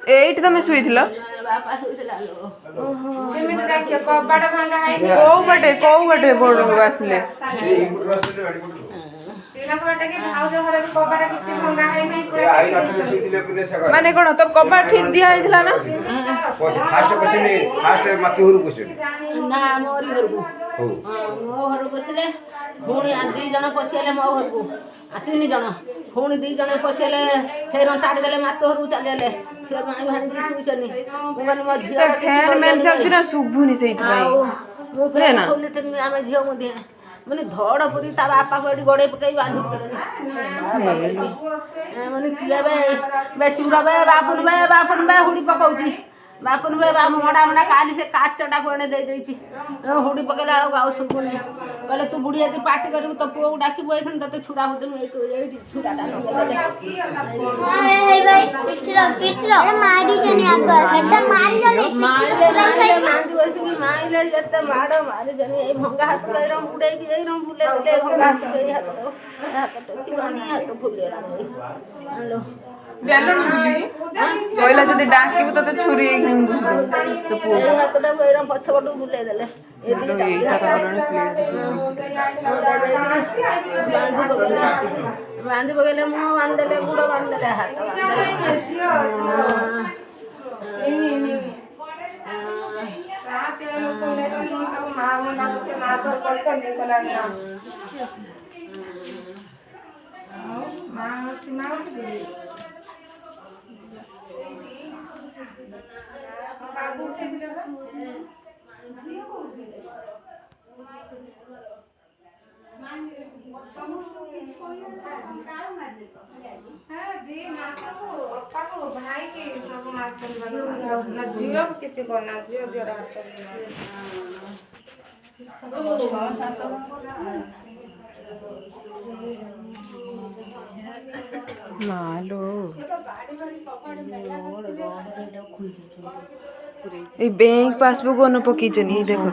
eight तुम Shuey कौ बटे बोर्ड आसिले माने कौन तब कबाड़ ठीक दिया ना मो घर पशिले पुणी 2 जन पशिले मो घर को 3 जन पुणी 2 जन पशिले से छाड़ी देले मात घर को चलिए से माई भाणी शुचनी मो झील फैन मैन चलती ना शुभुनी से आम झील मुझे मैंने धड़ पुरी ता बापा को गोड़े पकई बांधी मैंने किए चूर बापुन बे हुड़ी पकाऊँ बापुन बे मड़ा मड़ा काली से काचटा पुणे दे हुड़ी पकड़ा आउ शुभुनी कहले तू बुढ़ी यदि पार्टी करू तो पुओ को डाक ते छुरा होते छुराटा मारे जते माड़ मारे जने भंगा हाथ बुड़े बुले भंगा हाथ हाथ फुलेरा हेलो कहला जब डाकिबू तो छुरी तो पुओ हाथटा पछपटू बुले देले बांधी पकड़े मुँह बांधले गुड़ बांधले हाथ झील किसी करना झील जोर मालो बैंक पासबुक पकई देखो